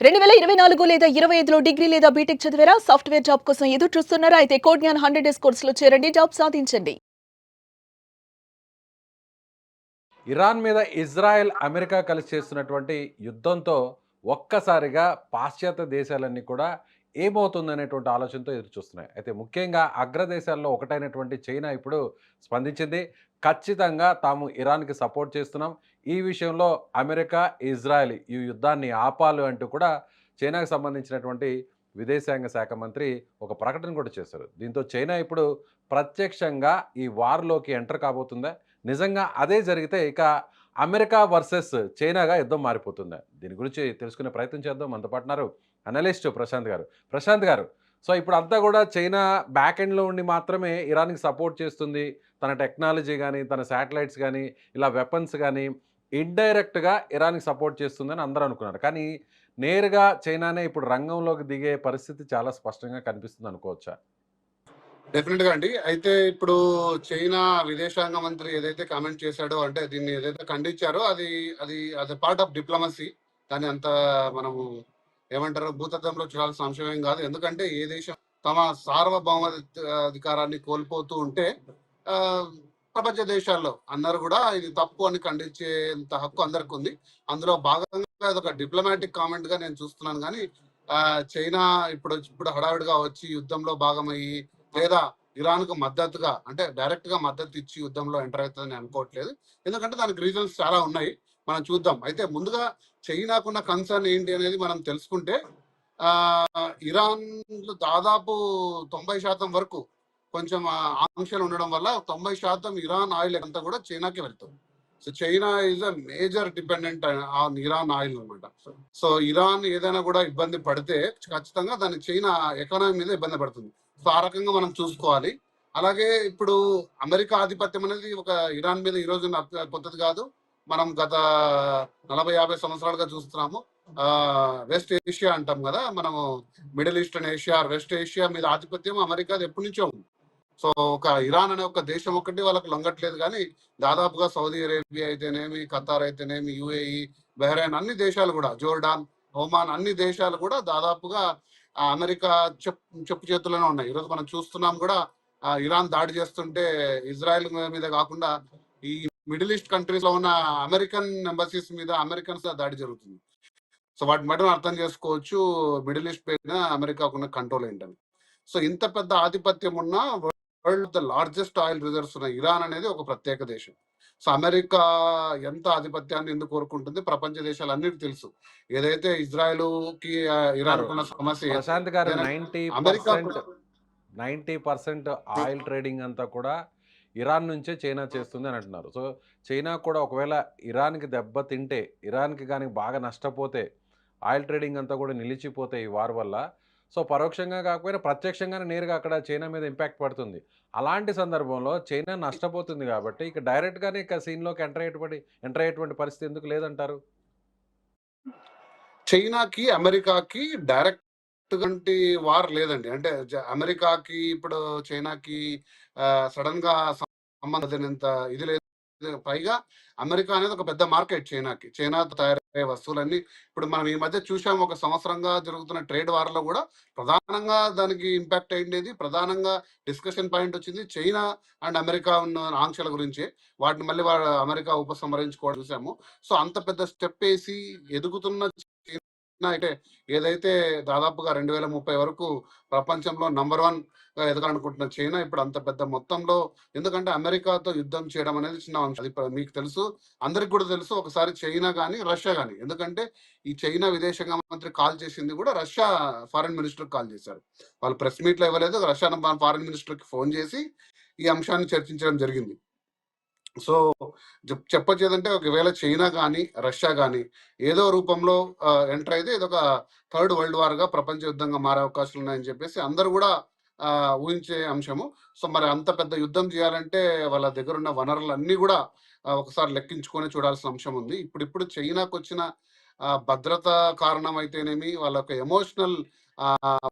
2024 లేదా 25లో డిగ్రీ లేదా బీటెక్ చదివారా? సాఫ్ట్‌వేర్ జాబ్ కోసం ఎదురు చూస్తున్నారా? అయితే కోడ్‌జ్ఞాన్ 100 డేస్ కోర్సులో చేరండి. జాబ్ సాధించండి. ఇరాన్ మీద ఇజ్రాయెల్, అమెరికా కలిసి చేస్తున్నటువంటి యుద్ధంతో ఒక్కసారిగా పాశ్చాత్య దేశాలన్నీ కూడా ఏమవుతుందనేటువంటి ఆలోచనతో ఎదురుచూస్తున్నాయి. అయితే ముఖ్యంగా అగ్రదేశాల్లో ఒకటైనటువంటి చైనా ఇప్పుడు స్పందించింది. ఖచ్చితంగా తాము ఇరాన్‌కి సపోర్ట్ చేస్తున్నాం. ఈ విషయంలో అమెరికా, ఇజ్రాయెల్ ఈ యుద్ధాన్ని ఆపాలి అంటూ కూడా చైనాకు సంబంధించినటువంటి విదేశాంగ శాఖ మంత్రి ఒక ప్రకటన కూడా చేశారు. దీంతో చైనా ఇప్పుడు ప్రత్యక్షంగా ఈ వార్‌లోకి ఎంటర్ కాబోతుందా? నిజంగా అదే జరిగితే ఇక అమెరికా వర్సెస్ చైనాగా యుద్ధం మారిపోతుంది. దీని గురించి తెలుసుకునే ప్రయత్నం చేద్దాం. మనతో పాటు ఉన్నారు అనలిస్ట్ ప్రశాంత్ గారు. ప్రశాంత్ గారు, సో ఇప్పుడంతా కూడా చైనా బ్యాక్ ఎండ్‌లో ఉండి మాత్రమే ఇరాన్‌కి సపోర్ట్ చేస్తుంది. తన టెక్నాలజీ గాని, తన శాటిలైట్స్ గాని, ఇలా వెపన్స్ గాని ఇండైరెక్ట్‌గా ఇరాన్‌కి సపోర్ట్ చేస్తుందని అందరూ అనుకున్నారు. కానీ నేరుగా చైనానే ఇప్పుడు రంగంలోకి దిగే పరిస్థితి చాలా స్పష్టంగా కనిపిస్తుంది అనుకోవచ్చా? డెఫినెట్ గా అండి. అయితే ఇప్పుడు చైనా విదేశాంగ మంత్రి ఏదైతే కామెంట్ చేశాడో, అంటే దీన్ని ఏదైతే ఖండించారో అది అది అది పార్ట్ ఆఫ్ డిప్లొమసీ. దాన్ని అంత మనము ఏమంటారు భూతద్దంలో చూడాల్సిన అంశం ఏం కాదు. ఎందుకంటే ఏ దేశం తమ సార్వభౌమ అధికారాన్ని కోల్పోతూ ఉంటే ఆ, ప్రపంచ దేశాల్లో అందరూ కూడా ఇది తప్పు అని ఖండించేంత హక్కు అందరికి ఉంది. అందులో భాగంగా అది ఒక డిప్లొమాటిక్ కామెంట్ గా నేను చూస్తున్నాను. కానీ చైనా ఇప్పుడు ఇప్పుడు హడావిడిగా వచ్చి యుద్ధంలో భాగమయ్యి లేదా ఇరాన్ కు మద్దతుగా, అంటే డైరెక్ట్ గా మద్దతు ఇచ్చి యుద్ధంలో ఎంటర్ అవుతుందని అనుకోవట్లేదు. ఎందుకంటే దానికి రీజన్స్ చాలా ఉన్నాయి, మనం చూద్దాం. అయితే ముందుగా చైనాకున్న కన్సర్న్ ఏంటి అనేది మనం తెలుసుకుంటే, ఆ ఇరాన్ దాదాపు 90% వరకు కొంచెం ఆంక్షలు ఉండడం వల్ల 90% ఇరాన్ ఆయిల్ అంతా కూడా చైనాకి వెళ్తుంది. So China is a major dependent on Iran oil అనమాట. సో ఇరాన్ ఏదైనా కూడా ఇబ్బంది పడితే ఖచ్చితంగా దాని చైనా ఎకానమీ మీద ఇబ్బంది పడుతుంది. సో ఆ రకంగా మనం చూసుకోవాలి. అలాగే ఇప్పుడు అమెరికా ఆధిపత్యం అనేది ఒక ఇరాన్ మీద ఈ రోజు కొత్తది కాదు. మనం గత 40-50 సంవత్సరాలుగా చూస్తున్నాము. వెస్ట్ ఏషియా అంటాం కదా మనము, middle eastern Asia, west Asia మీద ఆధిపత్యం అమెరికాది ఎప్పటి నుంచో ఉంది. సో ఒక ఇరాన్ అనే ఒక దేశం ఒకటి వాళ్ళకి లొంగట్లేదు. కానీ దాదాపుగా సౌదీ అరేబియా అయితేనేమి, ఖతార్ అయితేనేమి, యుఏఈ, బహ్రెయిన్, అన్ని దేశాలు కూడా, జోర్డాన్, ఒమాన్, అన్ని దేశాలు కూడా దాదాపుగా అమెరికా చెప్పు చేతుల్లోనే ఉన్నాయి. ఈరోజు మనం చూస్తున్నాం కూడా, ఇరాన్ దాడి చేస్తుంటే ఇజ్రాయెల్ మీద కాకుండా ఈ మిడిల్ ఈస్ట్ కంట్రీస్ లో ఉన్న అమెరికన్ ఎంబసీస్ మీద అమెరికన్స్ దాడి జరుగుతుంది. సో వాటి మధ్య అర్థం చేసుకోవచ్చు మిడిల్ ఈస్ట్ పైన అమెరికాకున్న కంట్రోల్ ఏంటని. సో ఇంత పెద్ద ఆధిపత్యం ఉన్న world the largest oil reserves ఉన్న ఇరాన్ అనేది ఒక ప్రత్యేక దేశం. సో అమెరికా ఎంత ఆధిపత్యాన్ని ఎందుకు కోరుకుంటుంది ప్రపంచ దేశాలన్నిటికీ తెలుసు. ఏదైతే ఇజ్రాయెల్ కి ఇరాన్ కున్న సమస్య ప్రశాంత్ గారు, అమెరికా 90% ఆయిల్ ట్రేడింగ్ అంతా కూడా ఇరాన్ నుంచే చైనా చేస్తుంది అని అంటున్నారు. సో చైనా కూడా ఒకవేళ ఇరాన్కి దెబ్బ తింటే, ఇరాన్కి కానీ బాగా నష్టపోతే, ఆయిల్ ట్రేడింగ్ అంతా కూడా నిలిచిపోతే ఈ వార్ వల్ల, సో పరోక్షంగా కాకపోయినా ప్రత్యక్షంగానే నేరుగా అక్కడ చైనా మీద ఇంపాక్ట్ పడుతుంది. అలాంటి సందర్భంలో చైనా నష్టపోతుంది కాబట్టి ఇక డైరెక్ట్గానే ఇక సీన్లోకి ఎంటర్ అయ్యేటువంటి పరిస్థితి ఎందుకు లేదంటారు? చైనాకి అమెరికాకి డైరెక్ట్ వార్ లేదండి. అంటే అమెరికాకి ఇప్పుడు చైనాకి సడన్ గా సంబంధం ఇది లేదు. పైగా అమెరికా అనేది ఒక పెద్ద మార్కెట్ చైనాకి. చైనా తయారయ్యే వస్తువులన్నీ ఇప్పుడు మనం ఈ మధ్య చూసాం. ఒక సంవత్సరంగా జరుగుతున్న ట్రేడ్ వార్ లో కూడా ప్రధానంగా దానికి ఇంపాక్ట్ అయ్యేది, ప్రధానంగా డిస్కషన్ పాయింట్ వచ్చింది చైనా అండ్ అమెరికా ఉన్న ఆంక్షల గురించి. వాటిని మళ్ళీ అమెరికా ఉపసంహరించుకోవడం చూసాము. సో అంత పెద్ద స్టెప్ వేసి ఎదుగుతున్న అయితే ఏదైతే దాదాపుగా 2030 వరకు ప్రపంచంలో నంబర్ 1 ఎదగాలనుకుంటున్న చైనా ఇప్పుడు అంత పెద్ద మొత్తంలో, ఎందుకంటే అమెరికాతో యుద్ధం చేయడం అనేది చిన్న అంశం. అది మీకు తెలుసు, అందరికి కూడా తెలుసు. ఒకసారి చైనా కానీ రష్యా కానీ, ఎందుకంటే ఈ చైనా విదేశాంగ మంత్రి కాల్ చేసింది కూడా రష్యా ఫారెన్ మినిస్టర్ కాల్ చేశారు. వాళ్ళు ప్రెస్ మీట్ లో ఇవ్వలేదు, రష్యా ఫారెన్ మినిస్టర్ కి ఫోన్ చేసి ఈ అంశాన్ని చర్చించడం జరిగింది. సో చెప్పొచ్చేదంటే ఒకవేళ చైనా కానీ రష్యా కానీ ఏదో రూపంలో ఎంటర్ అయితే ఇదొక థర్డ్ వరల్డ్ వార్ గా ప్రపంచ యుద్ధంగా మారే అవకాశాలు ఉన్నాయని చెప్పేసి అందరూ కూడా ఊహించే అంశము. సో మరి అంత పెద్ద యుద్ధం చేయాలంటే వాళ్ళ దగ్గర ఉన్న వనరులు అన్ని కూడా ఒకసారి లెక్కించుకొని చూడాల్సిన అంశం ఉంది. ఇప్పుడు చైనాకు వచ్చిన భద్రత కారణం అయితేనేమి, వాళ్ళ యొక్క ఎమోషనల్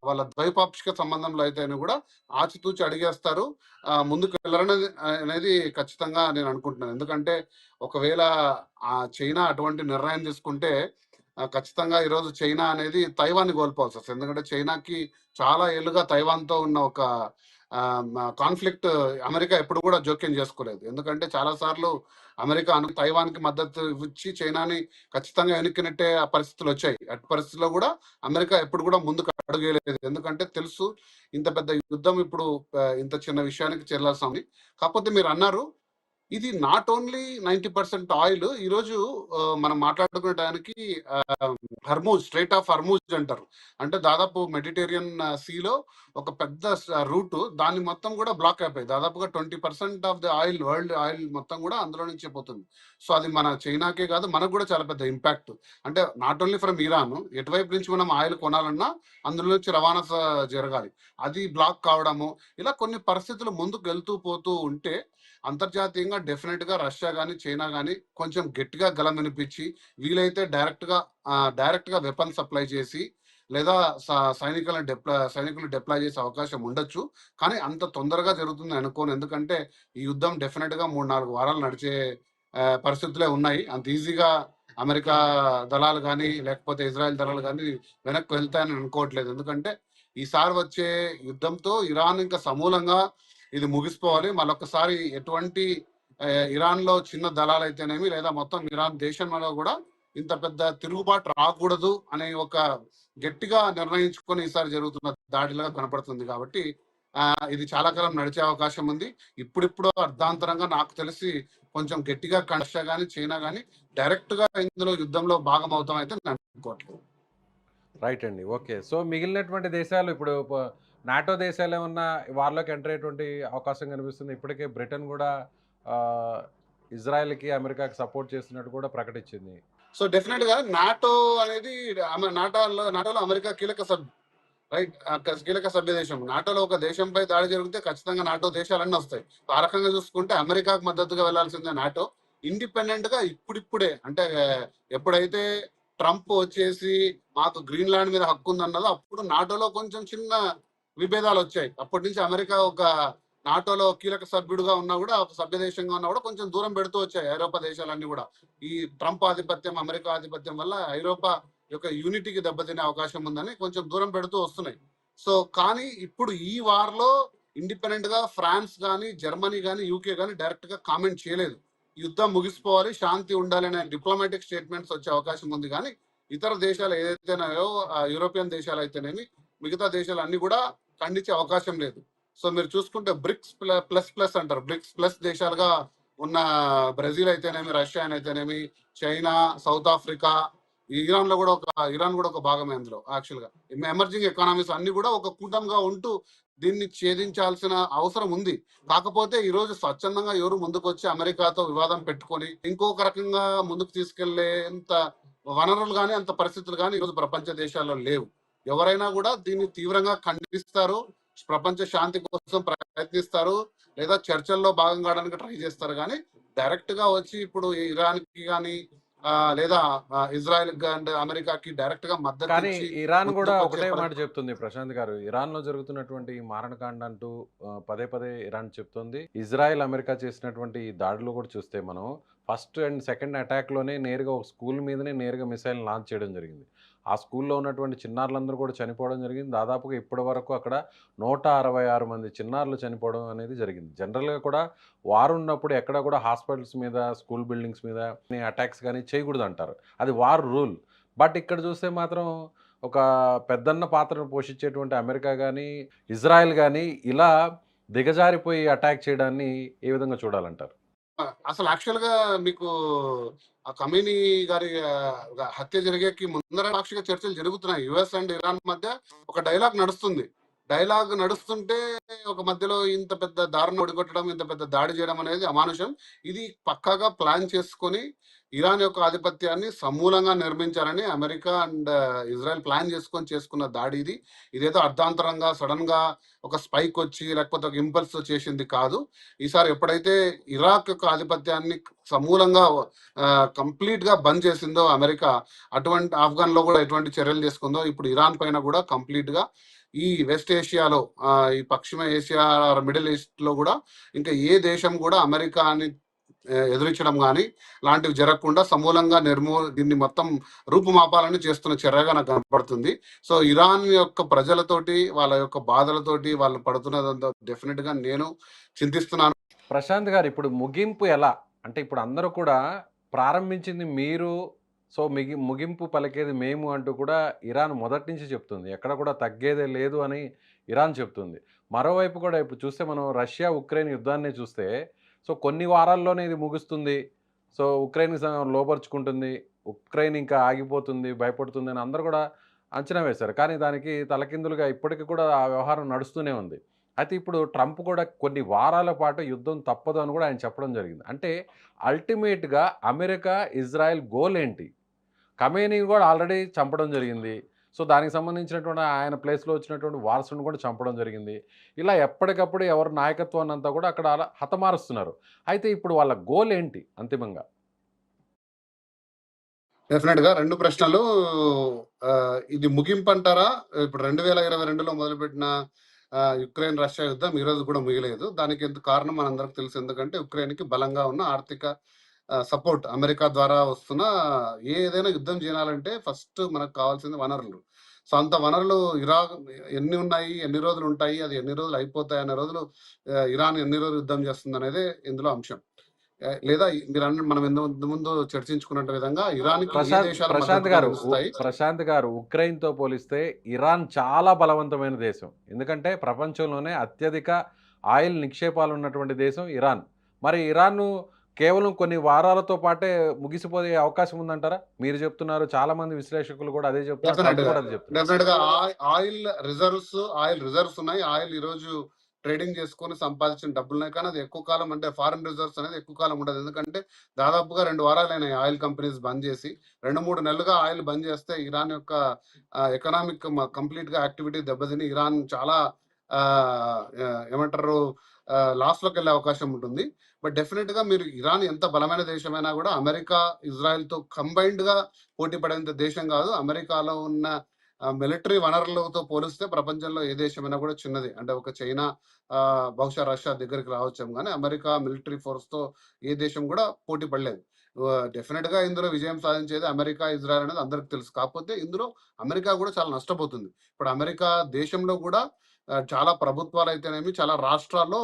వాళ్ళ ద్వైపాక్షిక సంబంధంలో అయితేనే కూడా ఆచితూచి అడిగేస్తారు, ముందుకు వెళ్ళరనేది అనేది ఖచ్చితంగా నేను అనుకుంటున్నాను. ఎందుకంటే ఒకవేళ చైనా అటువంటి నిర్ణయం తీసుకుంటే ఖచ్చితంగా ఈరోజు చైనా అనేది తైవాన్ని కోల్పోవాల్సి వస్తుంది. ఎందుకంటే చైనాకి చాలా ఏళ్ళుగా తైవాన్‌తో ఉన్న ఒక కాన్‌ఫ్లిక్ట్ అమెరికా ఎప్పుడు కూడా జోక్యం చేసుకోలేదు. ఎందుకంటే చాలా సార్లు అమెరికా తైవాన్‌కి మద్దతు ఇచ్చి చైనాని ఖచ్చితంగా వెనక్కి నెట్టే పరిస్థితులొచ్చాయి. అట్టి పరిస్థితుల్లో కూడా అమెరికా ఎప్పుడు కూడా ముందుకు అడుగేయలేదు. ఎందుకంటే తెలుసు ఇంత పెద్ద యుద్ధం ఇప్పుడు ఇంత చిన్న విషయానికి చెల్లాల్సిన ఉంది. కాకపోతే మీరన్నారు ఇది నాట్ ఓన్లీ 90% ఆయిల్. ఈరోజు మనం మాట్లాడుకునే టయానికి స్ట్రెయిట్ ఆఫ్ హర్మూజ్ అంటారు. అంటే దాదాపు మెడిటేరియన్ సీలో ఒక పెద్ద రూట్ దాన్ని మొత్తం కూడా బ్లాక్ అయిపోయి దాదాపుగా 20% of the oil world oil మొత్తం కూడా అందులో నుంచే పోతుంది. సో అది మన చైనాకే కాదు మనకు కూడా చాలా పెద్ద ఇంపాక్ట్. అంటే నాట్ ఓన్లీ ఫ్రమ్ ఇరాన్ ఎటువైపు నుంచి మనం ఆయిల్ కొనాలన్నా అందులో నుంచి రవాణా జరగాలి. అది బ్లాక్ కావడము ఇలా కొన్ని పరిస్థితులు ముందుకు వెళ్తూ పోతూ ఉంటే అంతర్జాతీయంగా డెఫినెట్ గా రష్యా కానీ చైనా కానీ కొంచెం గట్టిగా గలం వినిపించి వీలైతే డైరెక్ట్ గా వెపన్ సప్లై చేసి లేదా సైనికులు డిప్లాయ్ చేసే అవకాశం ఉండొచ్చు. కానీ అంత తొందరగా జరుగుతుంది అనుకోను. ఎందుకంటే ఈ యుద్ధం డెఫినెట్ గా 3-4 వారాలు నడిచే పరిస్థితులే ఉన్నాయి. అంత ఈజీగా అమెరికా దళాలు కానీ లేకపోతే ఇజ్రాయెల్ దళాలు కానీ వెనక్కి వెళ్తాయని అనుకోవట్లేదు. ఎందుకంటే ఈసారి వచ్చే యుద్ధంతో ఇరాన్ ఇంకా సమూలంగా ఇది ముగిసిపోవాలి. మళ్ళొకసారి ఎటువంటి ఇరాన్ లో చిన్న దళాలు అయితేనేమి లేదా మొత్తం ఇరాన్ దేశంలో కూడా ఇంత పెద్ద తిరుగుబాటు రాకూడదు అనే ఒక గట్టిగా నిర్ణయించుకొని ఈసారి జరుగుతున్న దాడిలాగా కనపడుతుంది. కాబట్టి ఇది చాలా కాలం నడిచే అవకాశం ఉంది. ఇప్పుడిప్పుడు అర్ధాంతరంగా నాకు తెలిసి కొంచెం గట్టిగా రష్యా కానీ చైనా కానీ డైరెక్ట్ గా ఇందులో యుద్ధంలో భాగం అవుతాం అయితే నేను అనుకోవట్లేదు. రైట్ అండి. ఓకే. సో మిగిలినటువంటి దేశాలు ఇప్పుడు నాటో దేశాలు ఏమన్నా వార్‌లోకి ఎంటర్ అయ్యేటువంటి అవకాశం కనిపిస్తుంది. ఇప్పటికే బ్రిటన్ గూడా ఆహ్, ఇజ్రాయెల్‌కి, అమెరికాకి సపోర్ట్ చేస్తున్నట్టు కూడా ప్రకటించింది. సో డెఫినెట్ గా నాటో అనేది నాటోలో అమెరికా కీలక సభ్య దేశం. నాటోలో ఒక దేశంపై దాడి జరిగితే ఖచ్చితంగా నాటో దేశాలన్నీ వస్తాయి. ఆ రకంగా చూసుకుంటే అమెరికాకు మద్దతుగా వెళ్లాల్సిందే నాటో. ఇండిపెండెంట్ గా ఇప్పుడిప్పుడే అంటే ఎప్పుడైతే ట్రంప్ వచ్చేసి మాకు గ్రీన్లాండ్ మీద హక్కు ఉందన్నదో అప్పుడు నాటోలో కొంచెం చిన్న విభేదాలు వచ్చాయి. అప్పటి నుంచి అమెరికా ఒక నాటోలో కీలక సభ్యుడుగా ఉన్నా కూడా ఒక సభ్య దేశంగా ఉన్నా కూడా కొంచెం దూరం పెడుతూ వచ్చాయి ఐరోపా దేశాలన్నీ కూడా. ఈ ట్రంప్ ఆధిపత్యం అమెరికా ఆధిపత్యం వల్ల ఐరోపా యొక్క యూనిటీకి దెబ్బతినే అవకాశం ఉందని కొంచెం దూరం పెడుతూ వస్తున్నాయి. సో కానీ ఇప్పుడు ఈ వార్లో ఇండిపెండెంట్ గా ఫ్రాన్స్ కానీ జర్మనీ కానీ యూకే కానీ డైరెక్ట్ గా కామెంట్ చేయలేదు. యుద్ధం ముగిసిపోవాలి శాంతి ఉండాలి అనే డిప్లొమాటిక్ స్టేట్మెంట్స్ వచ్చే అవకాశం ఉంది. కానీ ఇతర దేశాలు ఏదైతేనాయో యూరోపియన్ దేశాలు అయితేనేమి మిగతా దేశాలు అన్ని కూడా ఖండించే అవకాశం లేదు. సో మీరు చూసుకుంటే బ్రిక్స్ ప్లస్ అంటారు. బ్రిక్స్ ప్లస్ దేశాలుగా ఉన్న బ్రెజిల్ అయితేనేమి రష్యా అయితేనేమి చైనా సౌత్ ఆఫ్రికా ఇరాన్ కూడా ఒక భాగమే అందులో. యాక్చువల్ గా ఎమర్జింగ్ ఎకానమీస్ అన్ని కూడా ఒక కూటమిగా ఉంటూ దీన్ని ఛేదించాల్సిన అవసరం ఉంది. కాకపోతే ఈ రోజు స్వచ్ఛందంగా ఎవరు ముందుకు వచ్చి అమెరికాతో వివాదం పెట్టుకొని ఇంకొక రకంగా ముందుకు తీసుకెళ్లేంత వనరులు కానీ అంత పరిస్థితులు కానీ ఈరోజు ప్రపంచ దేశాల్లో లేవు. ఎవరైనా కూడా దీన్ని తీవ్రంగా ఖండిస్తారు, ప్రపంచ శాంతి కోసం ప్రయత్నిస్తారు, లేదా చర్చల్లో భాగం కావడానికి ట్రై చేస్తారు. కానీ డైరెక్ట్ గా వచ్చి ఇప్పుడు ఇరాన్ కి కానీ లేదా ఇజ్రాయెల్ అండ్ అమెరికాకి డైరెక్ట్ గా మద్దతు కానీ ఇచ్చి ఇరాన్ కూడా ముందుకు ఒకటే వచ్చే మాట చెప్తుంది ప్రశాంత్ గారు. ఇరాన్‌లో జరుగుతున్నటువంటి ఈ మారణకాండ అంటూ పదే పదే ఇరాన్ చెప్తుంది. ఇజ్రాయెల్, అమెరికా చేసినటువంటి ఈ దాడులు కూడా చూస్తే మనం ఫస్ట్ అండ్ సెకండ్ అటాక్‌లోనే నేరుగా ఒక స్కూల్ మీదనే నేరుగా మిసైల్ లాంచ్ చేయడం జరిగింది. ఆ స్కూల్‌లో ఉన్నటువంటి చిన్నారులందరూ కూడా చనిపోవడం జరిగింది. దాదాపుగా ఇప్పటివరకు అక్కడ 166 మంది చిన్నారులు చనిపోవడం అనేది జరిగింది. జనరల్‌గా కూడా వార్ ఉన్నప్పుడు ఎక్కడ కూడా హాస్పిటల్స్ మీద, స్కూల్ బిల్డింగ్స్ మీద అటాక్స్ గాని చేయకూడదంటారు. అది వార్ రూల్. బట్ ఇక్కడ చూస్తే మాత్రం ఒక పెద్దన్న పాత్రను పోషించేటువంటి అమెరికా గానీ, ఇజ్రాయెల్ గానీ ఇలా దిగజారిపోయి అటాక్ చేయడాన్ని ఏ విధంగా చూడాలంటారు? అసలు యాక్చువల్ గా మీకు ఆ ఖమేనీ గారి హత్య జరిగేకి ముందర సాక్షిగా చర్చలు జరుగుతున్నాయి. యుఎస్ అండ్ ఇరాన్ మధ్య ఒక డైలాగ్ నడుస్తుంది. డైలాగ్ నడుస్తుంటే ఒక మధ్యలో ఇంత పెద్ద దారుణం ఒడిగొట్టడం, ఇంత పెద్ద దాడి చేయడం అనేది అమానుషం. ఇది పక్కాగా ప్లాన్ చేసుకొని ఇరాన్ యొక్క ఆధిపత్యాన్ని సమూలంగా నిర్మించాలని అమెరికా అండ్ ఇజ్రాయెల్ ప్లాన్ చేసుకున్న దాడి ఇది. ఇదేదో అర్ధాంతరంగా సడన్ గా ఒక స్పైక్ వచ్చి లేకపోతే ఒక ఇంపల్స్ చేసింది కాదు. ఈసారి ఎప్పుడైతే ఇరాక్ యొక్క ఆధిపత్యాన్ని సమూలంగా కంప్లీట్ గా బంద్ చేసిందో అమెరికా, అటువంటి ఆఫ్ఘన్ లో కూడా ఎటువంటి చర్యలు తీసుకుందో ఇప్పుడు ఇరాన్ పైన కూడా కంప్లీట్ గా ఈ వెస్ట్ ఏషియాలో ఈ పశ్చిమ ఏషియా మిడిల్ ఈస్ట్ లో కూడా ఇంకా ఏ దేశం కూడా అమెరికాని ఎదిరించడం కానీ లాంటివి జరగకుండా సమూలంగా దీన్ని మొత్తం రూపుమాపాలని చేస్తున్న చర్యగా నాకు కనపడుతుంది. సో ఇరాన్ యొక్క ప్రజలతోటి వాళ్ళ యొక్క బాధలతోటి వాళ్ళు పడుతున్నదంతా డెఫినెట్ గా నేను చింతిస్తున్నాను. ప్రశాంత్ గారు ఇప్పుడు ముగింపు ఎలా? అంటే ఇప్పుడు అందరూ కూడా ప్రారంభించింది మీరు, సో ముగింపు పలికేది మేము అంటూ కూడా ఇరాన్ మొదటి నుంచి చెప్తుంది. ఎక్కడ కూడా తగ్గేదే లేదు అని ఇరాన్ చెప్తుంది. మరోవైపు కూడా ఇప్పుడు చూస్తే మనం రష్యా, ఉక్రెయిన్ యుద్ధాన్నే చూస్తే సో కొన్ని వారాల్లోనే ఇది ముగుస్తుంది. So Ukraine లోబరుచుకుంటుంది. ఉక్రెయిన్ ఇంకా ఆగిపోతుంది, భయపడుతుంది అని అందరూ కూడా అంచనా వేశారు. కానీ దానికి తలకిందులుగా ఇప్పటికి కూడా ఆ వ్యవహారం నడుస్తూనే ఉంది. అయితే ఇప్పుడు ట్రంప్ కూడా కొన్ని వారాల పాటు యుద్ధం తప్పదు అని కూడా ఆయన చెప్పడం జరిగింది. అంటే అల్టిమేట్‌గా అమెరికా, ఇజ్రాయెల్ గోల్ ఏంటి? ఖమేనీని కూడా ఆల్రెడీ చంపడం జరిగింది. సో దానికి సంబంధించినటువంటి ఆయన ప్లేస్‌లో వచ్చినటువంటి వారసుడిని కూడా చంపడం జరిగింది. ఇలా ఎప్పటికప్పుడు ఎవరి నాయకత్వాన్నంతా కూడా అక్కడ అలా హతమారుస్తున్నారు. అయితే ఇప్పుడు వాళ్ళ గోల్ ఏంటి అంతిమంగా? డెఫినెట్ గా 2 ప్రశ్నలు. ఇది ముగింపు అంటారా? ఇప్పుడు 2022లో మొదలుపెట్టిన యుక్రెయిన్ రష్యా యుద్ధం ఈ రోజు కూడా ముగియలేదు. దానికి కారణం మనందరికి తెలుసు. ఎందుకంటే ఉక్రెయిన్‌కి బలంగా ఉన్న ఆర్థిక సపోర్ట్ అమెరికా ద్వారా వస్తున్న ఏదైనా యుద్ధం చేయాలంటే ఫస్ట్ మనకు కావాల్సింది వనరులు. సో అంత వనరులు ఎన్ని ఉన్నాయి, ఎన్ని రోజులు ఉంటాయి, అది ఎన్ని రోజులు అయిపోతాయి అనే రోజులు ఇరాన్ ఎన్ని రోజులు యుద్ధం చేస్తుంది అనేది ఇందులో అంశం. లేదా మనం ఇంతకు ముందు చర్చించుకున్న విధంగా ఇరాన్‌కి ఏ ప్రశాంత్ దేశాల ప్రశాంత్ మద్దతుగా గారు నిలుస్తాయి? ప్రశాంత్ గారు ఉక్రెయిన్‌తో పోలిస్తే ఇరాన్ చాలా బలవంతమైన దేశం. ఎందుకంటే ప్రపంచంలోనే అత్యధిక ఆయిల్ నిక్షేపాలు ఉన్నటువంటి దేశం ఇరాన్. మరి ఇరాన్‌ను కేవలం కొన్ని వారాలతో పాటే ముగిసిపోయే అవకాశం ఉందంటారా? మీరు చెప్తున్నారు, చాలామంది విశ్లేషకులు కూడా అదే చెప్తున్నారు. ట్రంప్ డెఫినెట్‌గా. కూడా అదే చెప్తున్నారు. డెఫినెట్‌గా ఆయిల్ రిజర్వ్స్ ఉన్నాయి. ఆయిల్ ఈరోజు ట్రేడింగ్ చేసుకొని సంపాదించిన డబ్బులున్నాయి. కానీ అది ఎక్కువ కాలం అంటే ఫారెన్ రిజర్వ్స్ అనేది ఎక్కువ కాలం ఉండదు. ఎందుకంటే దాదాపుగా 2 వారాలైనాయి ఆయిల్ కంపెనీస్ బంద్ చేసి. 2, 3 నెలలుగా ఆయిల్ బంద్ చేస్తే ఇరాన్ యొక్క ఎకనామిక్ కంప్లీట్‌గా యాక్టివిటీ దెబ్బతిని ఇరాన్ చాలా ఏమంటారు లాస్‌లోకెళ్ళే అవకాశం ఉంటుంది. బట్ డెఫినెట్‌గా మీరు ఇరాన్ ఎంత బలమైన దేశమైనా కూడా అమెరికా, ఇజ్రాయెల్‌తో కంబైన్డ్‌గా పోటీ పడేంత దేశం కాదు. అమెరికాలో ఉన్న మిలిటరీ వనరులతో పోలిస్తే ప్రపంచంలో ఏ దేశమైనా కూడా చిన్నది. అంటే ఒక చైనా, బహుశా రష్యా దగ్గరికి రావచ్చేమో గానీ అమెరికా మిలిటరీ ఫోర్స్‌తో ఏ దేశం కూడా పోటీ పడలేదు. డెఫినెట్‌గా ఇందులో విజయం సాధించేది అమెరికా, ఇజ్రాయెల్ అనేది అందరికి తెలుసు. కాకపోతే ఇందులో అమెరికా కూడా చాలా నష్టపోతుంది. ఇప్పుడు అమెరికా దేశంలో కూడా చాలా ప్రభుత్వాలైతేనేమి, చాలా రాష్ట్రాల్లో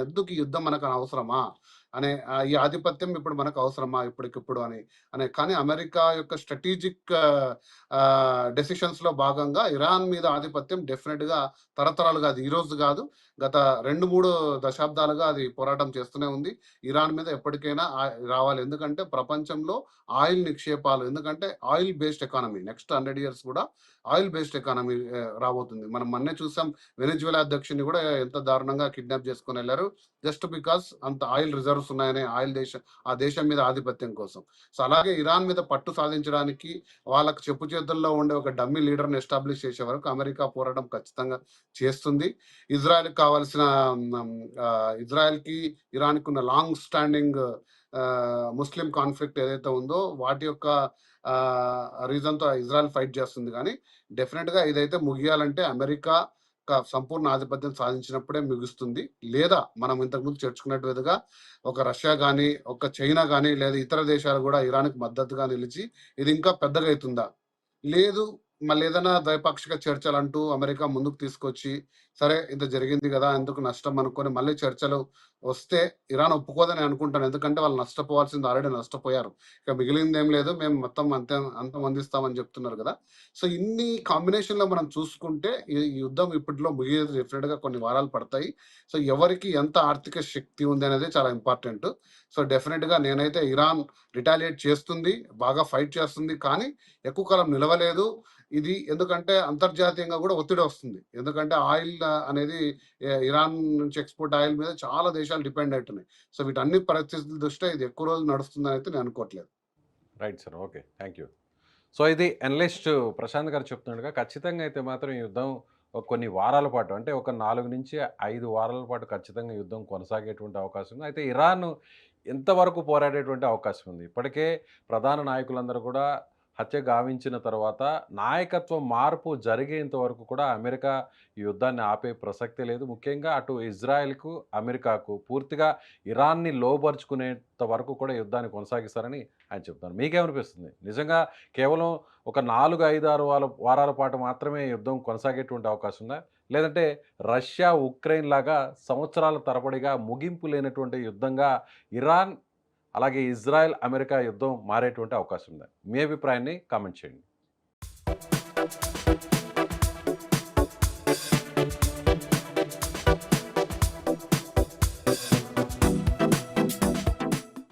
ఎందుకు ఈ యుద్ధం మనకు అవసరమా? అనే ఈ ఆధిపత్యం ఇప్పుడు మనకు అవసరమా ఇప్పటికిప్పుడు కానీ అమెరికా యొక్క స్ట్రాటజిక్ డెసిషన్స్‌లో భాగంగా ఇరాన్ మీద ఆధిపత్యం డెఫినిట్‌గా తరతరాలుగా, అది ఈ రోజు కాదు, గత 2, 3 దశాబ్దాలుగా అది పోరాటం చేస్తూనే ఉంది. ఇరాన్ మీద ఎప్పటికైనా రావాలి. ఎందుకంటే ప్రపంచంలో ఆయిల్ నిక్షేపాలు, ఎందుకంటే oil based economy next 100 years కూడా ఆయిల్ బేస్డ్ ఎకానమీ రాబోతుంది. మనం మొన్నే చూసాం, వెనిజులా అధ్యక్షుడిని కూడా ఎంత దారుణంగా కిడ్నాప్ చేసుకొని వెళ్లారు. జస్ట్ బికాస్ అంత ఆయిల్ రిజర్వ్స్ ఉన్నాయనే ఆ దేశం మీద ఆధిపత్యం కోసం. సో అలాగే ఇరాన్ మీద పట్టు సాధించడానికి వాళ్ళకి చెప్పు చేతుల్లో ఉండే ఒక డమ్మీ లీడర్‌ని ఎస్టాబ్లిష్ చేసే వరకు అమెరికా పోరాటం ఖచ్చితంగా చేస్తుంది. ఇజ్రాయెల్‌కి కావాల్సిన ఇజ్రాయెల్‌కి, ఇరాన్‌కి ఉన్న లాంగ్ స్టాండింగ్ ముస్లిం కాన్ఫ్లిక్ట్ ఏదైతే ఉందో వాటి యొక్క రీజన్‌తో ఇజ్రాయెల్ ఫైట్ చేస్తుంది. కానీ డెఫినిట్‌గా ఇదైతే ముగియాలంటే అమెరికా సంపూర్ణ ఆధిపత్యం సాధించినప్పుడే ముగుస్తుంది. లేదా మనం ఇంతకుముందు చర్చించుకున్నట్టుగా ఒక రష్యా గానీ, ఒక చైనా గానీ, లేదా ఇతర దేశాలు కూడా ఇరాన్‌కి మద్దతుగా నిలిచి ఇది ఇంకా పెద్దగా అవుతుందా? లేదు, మళ్ళీ ఏదైనా ద్వైపాక్షిక చర్చలంటూ అమెరికా ముందుకు తీసుకొచ్చి, సరే ఇంత జరిగింది గదా! ఎందుకు నష్టం అనుకోని మళ్ళీ చర్చలు వస్తే ఇరాన్ ఒప్పుకోదని అనుకుంటాను. ఎందుకంటే వాళ్ళు నష్టపోవాల్సింది ఆల్రెడీ నష్టపోయారు. ఇక మిగిలిందేం లేదు. మేము మొత్తం అంతమొందిస్తామని చెప్తున్నారు గదా! సో ఇన్ని కాంబినేషన్‌లో మనం చూసుకుంటే ఈ యుద్ధం ఇప్పట్లో ముగియేది డెఫినిట్‌గా కొన్ని వారాలు పడతాయి. సో ఎవరికి ఎంత ఆర్థిక శక్తి ఉంది అనేది చాలా ఇంపార్టెంట్. సో డెఫినిట్‌గా నేనైతే ఇరాన్ రిటాలియేట్ చేస్తుంది, బాగా ఫైట్ చేస్తుంది. కానీ ఎక్కువ కాలం నిలవలేదు. ఇది ఎందుకంటే అంతర్జాతీయంగా కూడా ఒత్తిడి వస్తుంది. ఎందుకంటే ఆయిల్ అనేది ఇరాన్ నుంచి ఎక్స్‌పోర్ట్ ఆయిల్ మీద చాలా దేశాలు డిపెండ్ అయితున్నాయి. సో వీటన్ని పరిస్థితుల దృష్ట్యా ఇది ఎక్కువ రోజులు నడుస్తుందని అయితే నేను అనుకోవట్లేదు. Right sir. Okay. Thank you. So ఇది అనలిస్ట్ ప్రశాంత్ గారు చెప్తున్నట్టుగా ఖచ్చితంగా అయితే మాత్రం ఈ యుద్ధం కొన్ని వారాల పాటు, అంటే ఒక 4-5 వారాల పాటు ఖచ్చితంగా యుద్ధం కొనసాగేటువంటి అవకాశం ఉంది. అయితే ఇరాన్ ఎంతవరకు పోరాడేటువంటి అవకాశం ఉంది? ఇప్పటికే ప్రధాన నాయకులందరూ కూడా హత్య గావించిన తర్వాత నాయకత్వ మార్పు జరిగేంత వరకు కూడా అమెరికా ఈ యుద్ధాన్ని ఆపే ప్రసక్తే లేదు. ముఖ్యంగా అటు ఇజ్రాయెల్‌కు, అమెరికాకు పూర్తిగా ఇరాన్‌ని లోబరుచుకునేంత వరకు కూడా యుద్ధాన్ని కొనసాగిస్తారని ఆయన చెప్తున్నారు. మీకేమనిపిస్తుంది? నిజంగా కేవలం ఒక 4, 5, 6 వారాల పాటు మాత్రమే యుద్ధం కొనసాగేటువంటి అవకాశం ఉందా? లేదంటే రష్యా, ఉక్రెయిన్ లాగా సంవత్సరాల తరబడిగా ముగింపు లేనటువంటి యుద్ధంగా ఇరాన్ అలాగే ఇజ్రాయెల్, అమెరికా యుద్ధం మారేటువంటి అవకాశం ఉందా? మీ అభిప్రాయాన్ని కామెంట్ చేయండి.